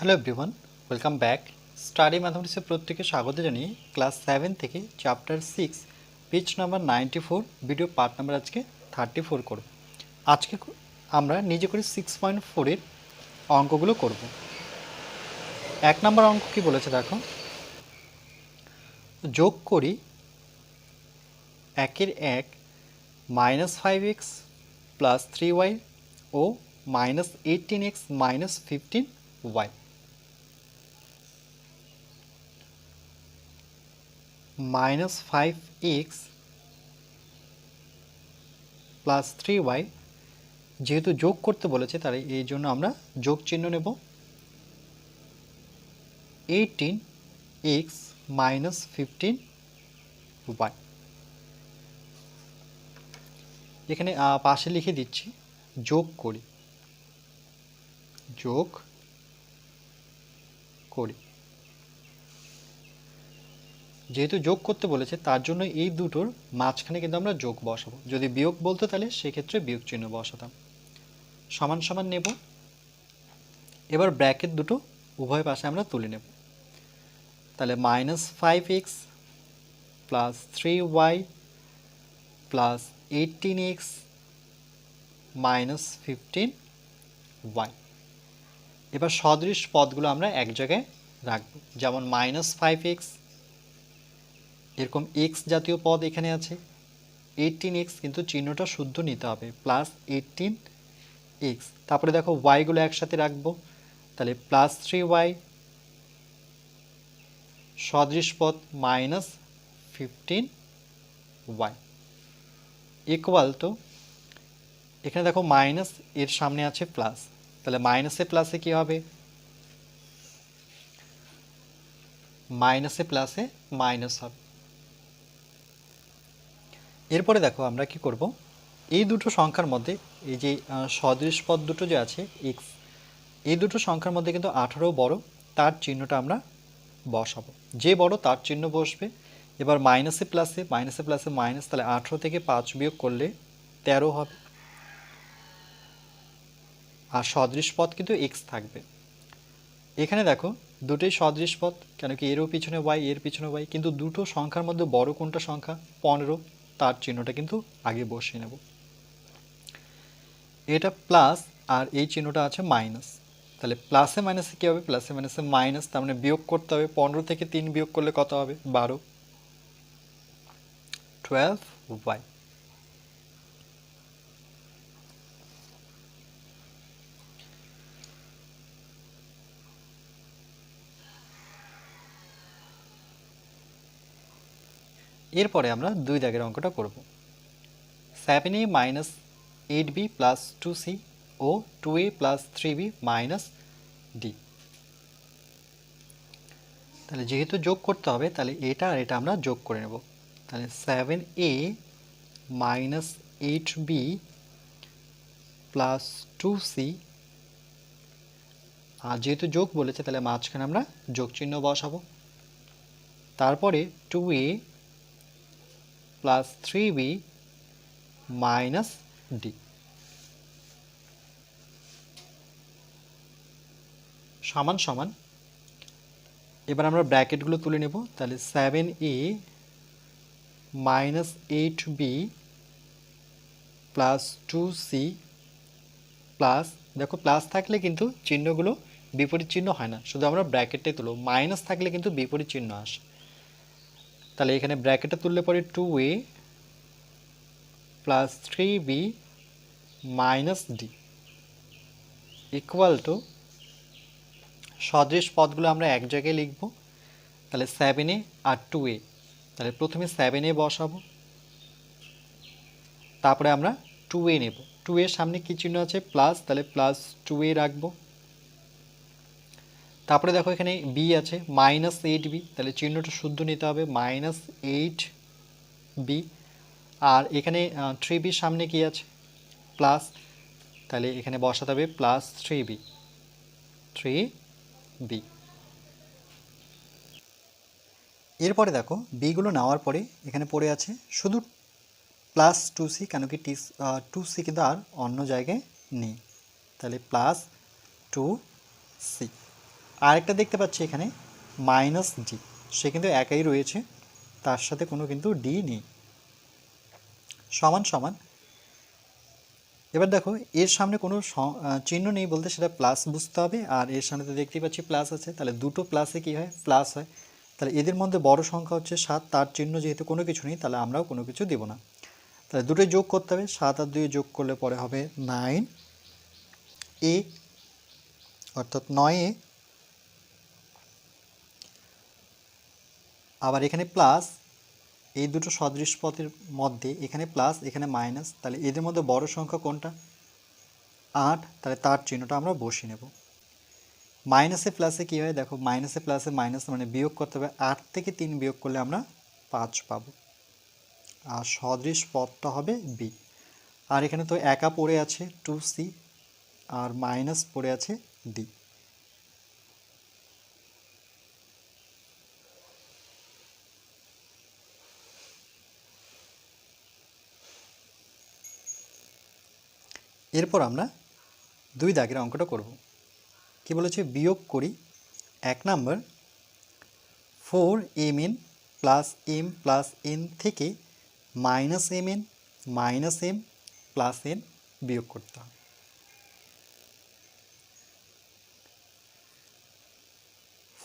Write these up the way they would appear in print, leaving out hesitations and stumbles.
Hello everyone, welcome back. Study ম্যাথমেটিক্সের প্রত্যেকে স্বাগত জানিয়ে ক্লাস 7 থেকে chapter 6 page number 94 video part number আজকে 34 করব। আজকে আমরা নিজে করে 6.4 এর অঙ্কগুলো করব। 1 নম্বর অঙ্ক কি বলেছে দেখো, যোগ করি 1 -এর 1 -5x প্লাস 3y ও -18x -15y -5x plus 3y যেহেতু যোগ করতে বলেছে তাই এই জন্য আমরা যোগ চিহ্ন নেব। 18x -15y এখানে পাশে লিখে দিচ্ছি যোগ করি যেহেতু যোগ করতে বলেছে তার জন্য এই দুটোর মাঝখানে কিন্তু আমরা যোগ বসাবো। যদি বিয়োগ বলতো তাহলে সেক্ষেত্রে বিয়োগ চিহ্ন বসাতাম। সমান সমান নেব। এবার ব্র্যাকেট দুটো উভয় পাশে আমরা তুলে নেব। তাহলে -5x plus 3y plus 18x -15y। এবার সদৃশ পদগুলো আমরা এক জায়গায় রাখবো, যেমন -5x এরকম x জাতীয় পদ এখানে আছে, 18x কিন্তু চিহ্নটা শুদ্ধ নিতে হবে, প্লাস 18x। তারপরে দেখো y-গুলো একসাথে রাখবো, তাহলে প্লাস 3y সদৃশ পদ -15y ইকুয়াল টু, এখানে দেখো মাইনাস এর সামনে আছে প্লাস, তাহলে মাইনাসে প্লাসে কি হবে, মাইনাসে প্লাসে মাইনাস হবে। এরপরে দেখো আমরা কি করব, এই দুটো সংখ্যার মধ্যে এই যে সদৃশ পদ দুটো যে আছে x, এই দুটো সংখ্যার মধ্যে কিন্তু 18 বড়, তার চিহ্নটা আমরা বসাবো। যে বড় তার চিহ্ন বসবে। এবার মাইনাসে প্লাসে মাইনাস, তাহলে 18 থেকে 5 বিয়োগ করলে 13 হবে। আর সদৃশ পদ কিন্তু x থাকবে। এখানে দেখো দুটোই সদৃশ পদ, কেন কি এরও পিছনে y এর পিছনে y, কিন্তু দুটো সংখ্যার মধ্যে বড় কোনটা সংখ্যা, 15, তার চিহ্নটা কিন্তু আগে বসিয়ে নেব। এটা প্লাস আর এই চিহ্নটা আছে মাইনাস, তাহলে প্লাসে মাইনাসে কী হবে, প্লাসে মাইনাসে মাইনাস, তার মানে বিয়োগ করতে হবে। 15 থেকে 3 বিয়োগ করলে কত হবে, 12, 12y। এরপরে আমরা 2 দাগের অঙ্কটা করব। 7a minus 8b plus 2c ও 2a plus 3b minus d। তাহলে যেহেতু যোগ করতে হবে তাহলে এটা আর এটা আমরা যোগ করে নেব। তাহলে 7a minus 8b plus 2c, আর যেহেতু যোগ বলেছে তাহলে মাঝখানে আমরা যোগ চিহ্ন বসাবো। তারপরে 2a plus 3b minus d সমান সমান। এবার আমরা ব্র্যাকেটগুলো তুলে নেব। তাহলে 7a minus 8b plus 2c plus, দেখো প্লাস থাকলে কিন্তু চিহ্নগুলো বিপরীত চিহ্ন হয় না, শুধু আমরা ব্র্যাকেটটাই তুলো। মাইনাস থাকলে কিন্তু বিপরীত চিহ্ন আসে। তাহলে এখানে ব্র্যাকেটটা তুললে পরে 2a plus 3b minus d equal to, সদৃশ পদগুলো আমরা এক জায়গায় লিখব। তাহলে 7a আর 2a, তাহলে প্রথমে 7a বসাবো, তারপরে আমরা 2a নেব। 2 এর সামনে কি চিহ্ন আছে, প্লাস, তাহলে প্লাস 2a রাখবো। তারপরে দেখো এখানে b আছে মাইনাস 8b, তাহলে চিহ্নটা শুদ্ধ নিতে হবে, মাইনাস 8b। আর এখানে 3b সামনে কি আছে, প্লাস, তাহলে এখানে বসাতে হবে প্লাস 3b। এরপরে দেখো বিগুলো নেওয়ার পরে এখানে পড়ে আছে শুধু প্লাস 2c, কেন কি 2c কিন্তু আর অন্য জায়গায় নেই, তাহলে প্লাস 2c। আরেকটা দেখতে পাচ্ছি এখানে মাইনাস ডি, সে কিন্তু একাই রয়েছে, তার সাথে কোনো কিন্তু ডি নেই। সমান সমান, এবার দেখো এর সামনে কোনো চিহ্ন নেই বলতে সেটা প্লাস বুঝতে হবে, আর এর সামনে তো দেখতেই পাচ্ছি প্লাস আছে, তাহলে দুটো প্লাসে কি হয়, প্লাস হয়। তাহলে এদের মধ্যে বড় সংখ্যা হচ্ছে 7, তার চিহ্ন যেহেতু কোনো কিছু নেই তাহলে আমরাও কোনো কিছু দেব না। তাহলে দুটোই যোগ করতে হবে, 7 আর 2 যোগ করলে পরে হবে 9a, অর্থাৎ 9a। আবার এখানে প্লাস, এই দুটো সদৃশ পদের মধ্যে এখানে প্লাস এখানে মাইনাস, তাহলে এদের মধ্যে বড় সংখ্যা কোনটা, 8, তাহলে তার চিহ্নটা আমরা বসিয়ে নেব। মাইনাসে প্লাসে কী হয় দেখো, মাইনাসে প্লাসে মাইনাস মানে বিয়োগ করতে হবে, 8 থেকে 3 বিয়োগ করলে আমরা 5 পাবো, আর সদৃশ পদটা হবে বি। আর এখানে তো একা পড়ে আছে 2c, আর মাইনাস পড়ে আছে ডি। এরপর আমরা 2 দাগের অঙ্কটা করব। কি বলেছে, বিয়োগ করি 1 number 4mn plus M plus N থেকে minus M N minus M plus N বিয়োগ করতে হবে।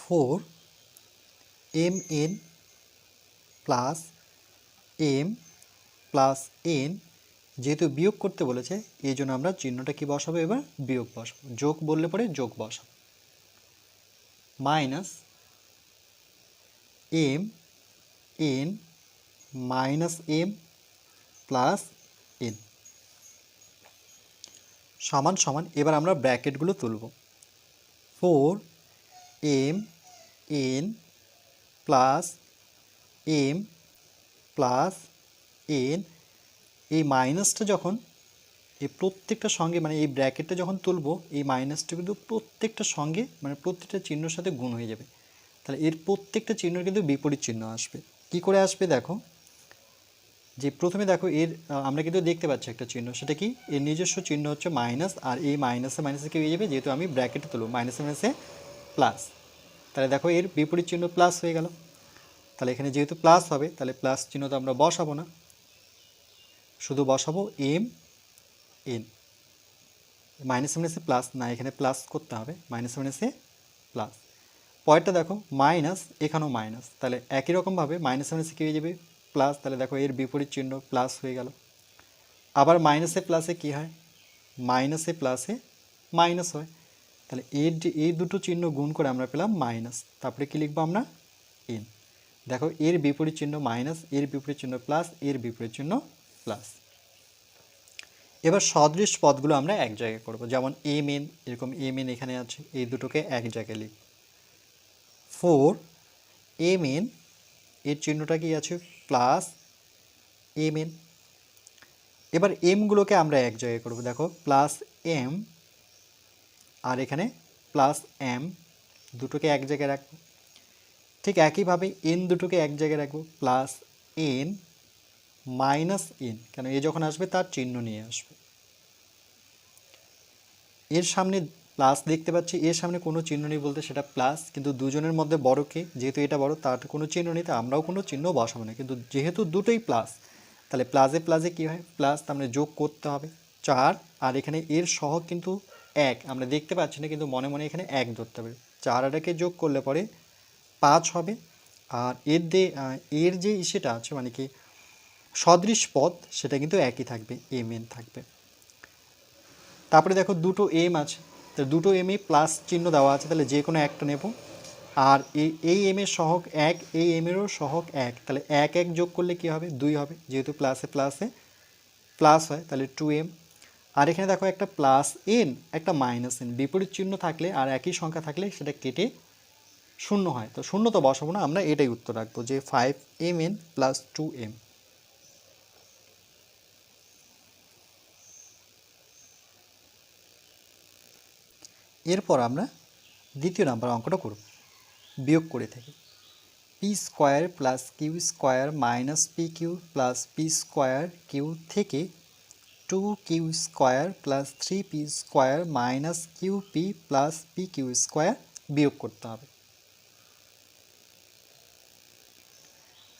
Four M N plus M plus N, যেহেতু বিয়োগ করতে বলেছে এই জন্য আমরা চিহ্নটা কি বসাবো, এবার বিয়োগ বসাবো, যোগ বললে পরে যোগ বসাবো, minus M N minus M plus N সমান সমান, এবার আমরা ব্র্যাকেটগুলো তুলব। 4mn plus M plus N, এই মাইনাসটা যখন এই প্রত্যেকটা সঙ্গে মানে এই ব্র্যাকেটটা যখন তুলব, এই মাইনাসটা কিন্তু প্রত্যেকটা সঙ্গে মানে প্রত্যেকটা চিহ্নের সাথে গুণ হয়ে যাবে, তাহলে এর প্রত্যেকটা চিহ্নের কিন্তু বিপরীত চিহ্ন আসবে। কি করে আসবে দেখো, যে প্রথমে দেখো এর আমরা কিন্তু দেখতে পাচ্ছি একটা চিহ্ন, সেটা কি, এর নিজস্ব চিহ্ন হচ্ছে মাইনাস, আর এই মাইনাসে মাইনাসে কি হয়ে যাবে, যেহেতু আমি ব্র্যাকেটে তুলব মাইনাসে মাইনাসে প্লাস, তাহলে দেখো এর বিপরীত চিহ্ন প্লাস হয়ে গেল। তাহলে এখানে যেহেতু প্লাস হবে তাহলে প্লাস চিহ্ন তো আমরা বসাবো না, শুধু বসাবো এম এন, মাইনাসে মাইনাসে প্লাস না, এখানে প্লাস করতে হবে, মাইনাসে মাইনাসে প্লাস। পরেরটা দেখো মাইনাস, এখানেও মাইনাস, তাহলে একই রকমভাবে মাইনাসে মাইনাসে কী হয়ে যাবে, প্লাস, তাহলে দেখো এর বিপরীত চিহ্ন প্লাস হয়ে গেল। আবার মাইনাসে প্লাসে কী হয়, মাইনাসে প্লাসে মাইনাস হয়, তাহলে এর যে এই দুটো চিহ্ন গুণ করে আমরা পেলাম মাইনাস, তারপরে কী লিখবো আমরা, এন। দেখো এর বিপরীত চিহ্ন মাইনাস, এর বিপরীত চিহ্ন প্লাস, এর বিপরীত চিহ্ন প্লাস। এবার সদৃশ পদগুলো আমরা এক জায়গায় করব, যেমন এম এন, এরকম এম এন এখানে আছে, এই দুটোকে এক জায়গায় লিখ। 4mn, এর চিহ্নটা কি আছে, প্লাস এম এন। এবার এমগুলোকে আমরা এক জায়গায় করব, দেখো প্লাস এম আর এখানে প্লাস এম, দুটোকে এক জায়গায় রাখবো। ঠিক একইভাবে এন দুটোকে এক জায়গায় রাখবো, প্লাস এন মাইনাস এন, কেন এ যখন আসবে তার চিহ্ন নিয়ে আসবে। এর সামনে প্লাস দেখতে পাচ্ছি, এর সামনে কোনো চিহ্ন নেই বলতে সেটা প্লাস, কিন্তু দুজনের মধ্যে বড় কে, যেহেতু এটা বড় তার কোনো চিহ্ন নেই, তা আমরাও কোনো চিহ্ন বসাবো না, কিন্তু যেহেতু দুটোই প্লাস তাহলে প্লাসে প্লাসে কী হয়, প্লাস, তার মানে যোগ করতে হবে 4, আর এখানে এর সহগ কিন্তু 1, আমরা দেখতে পাচ্ছি না কিন্তু মনে মনে এখানে 1 ধরতে হবে, 4 আর 1 যোগ করলে পরে 5 হবে। আর এর যে সেটা আছে মানে কি সদৃশ পদ, সেটা কিন্তু একই থাকবে, এম এন থাকবে। তারপরে দেখো দুটো এম আছে, তো দুটো এমে প্লাস চিহ্ন দেওয়া আছে, তাহলে যে কোনো একটা নেব। আর এই এম এর সহগ 1, এই এম এরও সহগ 1, তাহলে 1 1 যোগ করলে কী হবে, 2 হবে, যেহেতু প্লাসে প্লাসে প্লাস হয়, তাহলে 2m। আর এখানে দেখো একটা প্লাস এন একটা মাইনাস এন, বিপরীত চিহ্ন থাকলে আর একই সংখ্যা থাকলে সেটা কেটে শূন্য হয়, তো শূন্য তো বসাবো না, আমরা এটাই উত্তর রাখবো যে 5mn প্লাস 2m। এরপর আমরা দ্বিতীয় নাম্বার অঙ্কটা করব, বিয়োগ করে থাকি P square plus Q square minus P Q plus P square Q থেকে 2q square plus 3p square minus Q P plus P Q square বিয়োগ করতে হবে।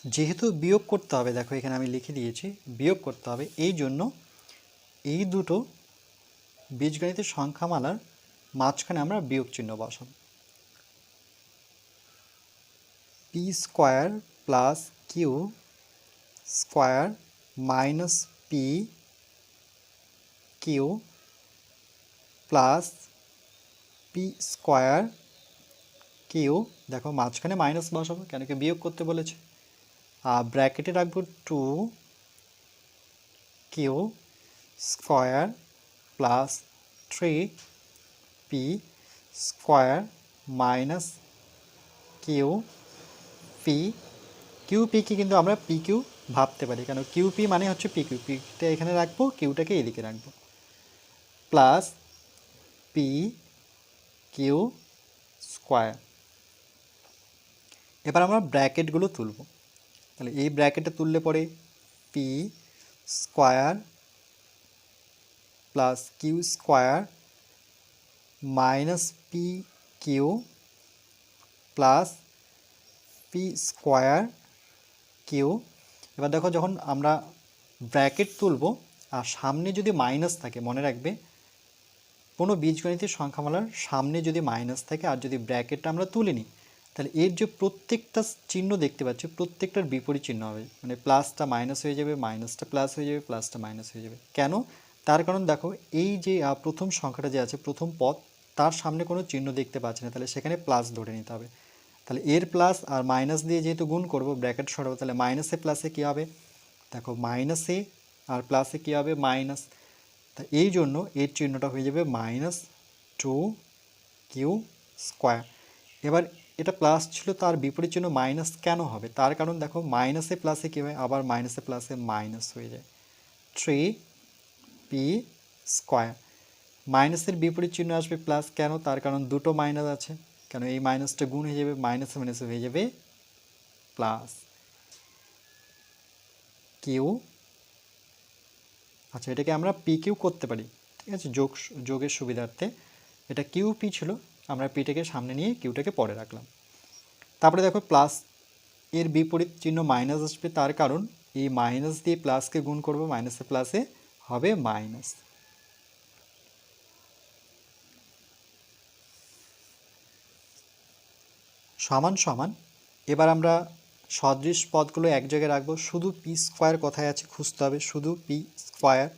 যেহেতু বিয়োগ করতে হবে, দেখো এখানে আমি লিখে দিয়েছি বিয়োগ করতে হবে, এই জন্য এই দুটো বীজগণিতের সংখ্যামালার মাঝখানে আমরা বিয়োগ চিহ্ন বসাবো। P square plus Q square minus P Q plus P square Q, দেখো মাঝখানে মাইনাস বসাবো কেন কি বিয়োগ করতে বলেছে, আর ব্র্যাকেটে রাখবো 2 Q square plus 3 P square minus Q P. Q পিকে কিন্তু আমরা পি কিউ ভাবতে পারি, কেন কিউ পি মানে হচ্ছে পি কিউ, পিটা এখানে রাখবো, কিউটাকে এদিকে রাখবো, প্লাস পি কিউ স্কোয়ার। এবার আমরা ব্র্যাকেটগুলো তুলব, তাহলে এই ব্র্যাকেটে তুললে পরে P square plus Q square minus P Q plus P square Q. এবার দেখো যখন আমরা ব্র্যাকেট তুলব আর সামনে যদি মাইনাস থাকে, মনে রাখবে কোনো বীজগণিতের সংখ্যামালার সামনে যদি মাইনাস থাকে আর যদি ব্র্যাকেটটা আমরা তুলে নিই, তাহলে এর যে প্রত্যেকটা চিহ্ন দেখতে পাচ্ছি প্রত্যেকটার বিপরীত চিহ্ন হবে, মানে প্লাসটা মাইনাস হয়ে যাবে, মাইনাসটা প্লাস হয়ে যাবে, প্লাসটা মাইনাস হয়ে যাবে। কেন? তার কারণ দেখো এই যে প্রথম সংখ্যাটা যে আছে, প্রথম পদ, তার সামনে কোনো চিহ্ন দেখতে পাচ্ছি না, তাহলে সেখানে প্লাস ধরে নিতে হবে। তাহলে এর প্লাস আর মাইনাস দিয়ে যেহেতু গুণ করব, ব্র্যাকেট সরাবো, তাহলে মাইনাসে প্লাসে কী হবে, দেখো মাইনাসে আর প্লাসে কী হবে, মাইনাস। তা এই জন্য এর চিহ্নটা হয়ে যাবে -2 কিউ স্কোয়ার। এবার এটা প্লাস ছিল, তার বিপরীত চিহ্ন মাইনাস কেন হবে, তার কারণ দেখো মাইনাসে প্লাসে কী হয়, আবার মাইনাসে প্লাসে মাইনাস হয়ে যায়, 3 পি স্কোয়ার। মাইনাসের বিপরীত চিহ্ন আসবে প্লাস, কেন, তার কারণ দুটো মাইনাস আছে, কেন এই মাইনাসটা গুণ হয়ে যাবে, মাইনাসে মাইনাসে হয়ে যাবে প্লাস কিউ। আচ্ছা, এটাকে আমরা পি কিউ করতে পারি, ঠিক আছে, যোগের সুবিধার্থে। এটা কিউ পি ছিল, আমরা পিটাকে সামনে নিয়ে কিউটাকে পরে রাখলাম। তারপরে দেখো প্লাস এর বিপরীত চিহ্ন মাইনাস আসবে, তার কারণ এই মাইনাস দিয়ে প্লাসকে গুণ করব, মাইনাসে প্লাসে হবে মাইনাস। সমান সমান। এবার আমরা সদৃশ পদগুলো এক জায়গায় রাখবো, শুধু পি স্কোয়ার কোথায় আছে খুঁজতে হবে, শুধু পি স্কোয়ার।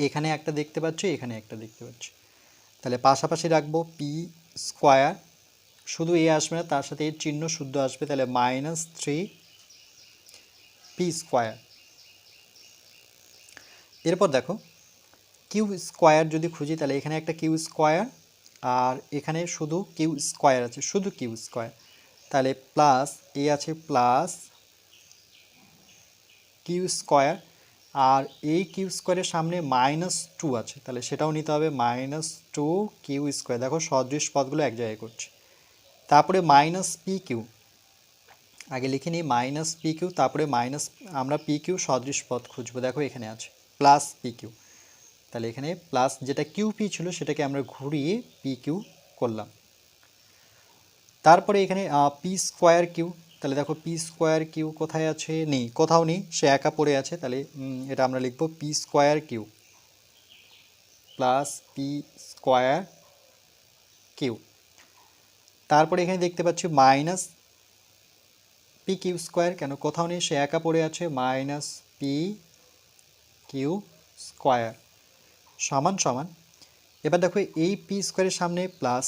এখানে একটা দেখতে পাচ্ছি, এখানে একটা দেখতে পাচ্ছি, তাহলে পাশাপাশি রাখবো পি স্কোয়ার, শুধু এ আসবে না, তার সাথে এর চিহ্ন শুদ্ধ আসবে, তাহলে -3 পি স্কোয়ার। এরপর দেখো কিউ স্কোয়ার যদি খুঁজি, তাহলে এখানে একটা কিউ স্কোয়ার আর এখানে শুধু কিউ স্কোয়ার আছে, শুধু কিউ স্কোয়ার, তাহলে প্লাস এ আছে প্লাস কিউ স্কোয়ার, আর এই কিউ স্কোয়ারের সামনে -2 আছে, তাহলে সেটাও নিতে হবে, -2 কিউ স্কোয়ার। দেখো সদৃশ পদগুলো এক জায়গায় করছি। তারপরে মাইনাস পি কিউ, আগে লিখে নিই মাইনাস পি কিউ, তারপরে মাইনাস, আমরা পি কিউ সদৃশ পদ খুঁজবো, দেখো এখানে আছে প্লাস পি কিউ, তাহলে এখানে প্লাস যেটা কিউ পি ছিল সেটাকে আমরা ঘুরিয়ে পি কিউ করলাম। তারপরে এখানে পি স্কোয়ার কিউ, তাহলে দেখো পি স্কোয়ার কিউ কোথায় আছে, নেই, কোথাও নেই, সে একা পড়ে আছে, তাহলে এটা আমরা লিখবো P square Q plus P square Q. তারপরে এখানে দেখতে পাচ্ছি মাইনাস পি কিউ স্কোয়ার, কেন কোথাও নেই, সে একা পড়ে আছে, মাইনাস পি কিউ স্কোয়ার সমান সমান। এবার দেখো এই পি স্কোয়ারের সামনে প্লাস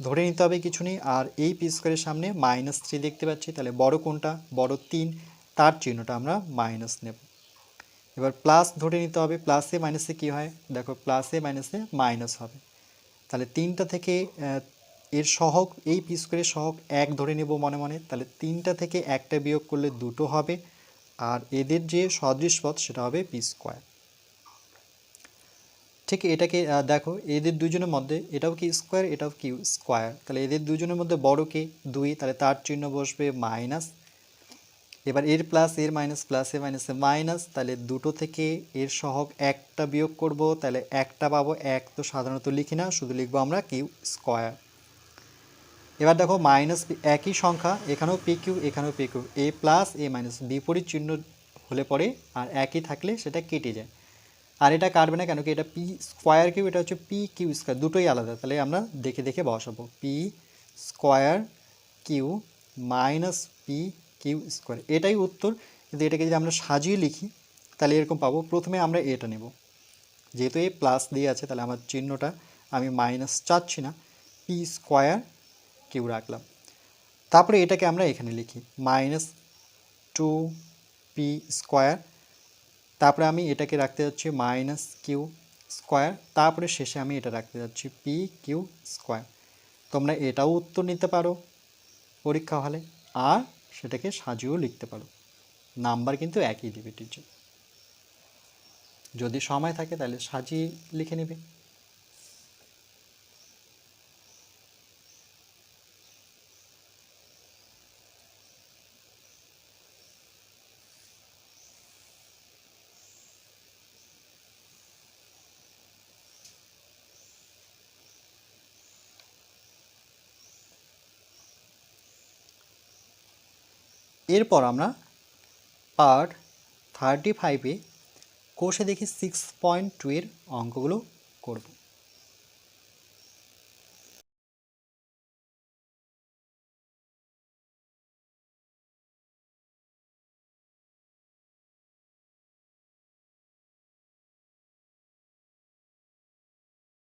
ধরে নিতে হবে, কিছু নেই, আর এই পি স্কোয়ারের সামনে -3 দেখতে পাচ্ছি, তাহলে বড় কোনটা, বড় 3, তার চিহ্নটা আমরা মাইনাস নেব। এবার প্লাস ধরে নিতে হবে, প্লাসে মাইনাসে কী হয়, দেখো প্লাসে মাইনাসে মাইনাস হবে, তাহলে 3টা থেকে এর সহগ, এই পি স্কোয়ারের সহগ 1 ধরে নেব মনে মনে, তাহলে 3টা থেকে একটা বিয়োগ করলে 2টো হবে, আর এদের যে সদৃশ পদ সেটা হবে পি স্কোয়ার। ঠিক এটাকে দেখো এদের দুজনের মধ্যে, এটাও কি স্কোয়ার, এটাও কি স্কোয়ার, তাহলে এদের দুজনের মধ্যে বড় কে 2, তাহলে তার চিহ্ন বসবে মাইনাস, এবার এর প্লাস এর মাইনাস প্লাস এর মাইনাসে মাইনাস, তাহলে দুটো থেকে এর সহগ একটা বিয়োগ করব, তাহলে একটা পাবো। এক তো সাধারণত লিখি না, শুধু লিখবো আমরা কিউ স্কোয়ার। এবার দেখো মাইনাস একই সংখ্যা, এখানেও পি কিউ এখানেও পি কিউ, এ প্লাস এ মাইনাস বিপরীত চিহ্ন হলে পরে আর একই থাকলে সেটা কেটে যায়। আর এটা কাটবে না কেন কি, এটা পি স্কোয়ার কিউ, এটা হচ্ছে পি কিউ স্কোয়ার, দুটোই আলাদা। তাহলে আমরা দেখে দেখে বসাবো P square Q minus P Q square, এটাই উত্তর। কিন্তু এটাকে যদি আমরা সাজিয়ে লিখি তাহলে এরকম পাবো। প্রথমে আমরা এটা নেব, যেহেতু এই প্লাস দিয়ে আছে তাহলে আমার চিহ্নটা আমি মাইনাস চাচ্ছি না, পি স্কোয়ার কিউ রাখলাম। তারপরে এটাকে আমরা এখানে লিখি মাইনাস টু পি স্কোয়ার, তারপরে আমি এটাকে রাখতে যাচ্ছি মাইনাস কিউ স্কোয়ার, তারপরে শেষে আমি এটা রাখতে যাচ্ছি পি কিউ স্কোয়ার। তোমরা এটাও উত্তর নিতে পারো পরীক্ষা হলে, আর সেটাকে সাজিয়েও লিখতে পারো, নাম্বার কিন্তু একই দিবে টিচার। যদি সময় থাকে তাহলে সাজিয়ে লিখে নেবে। এরপর আমরা পার্ট 35-এ কোষে দেখি 6.2 এর অঙ্কগুলো করব।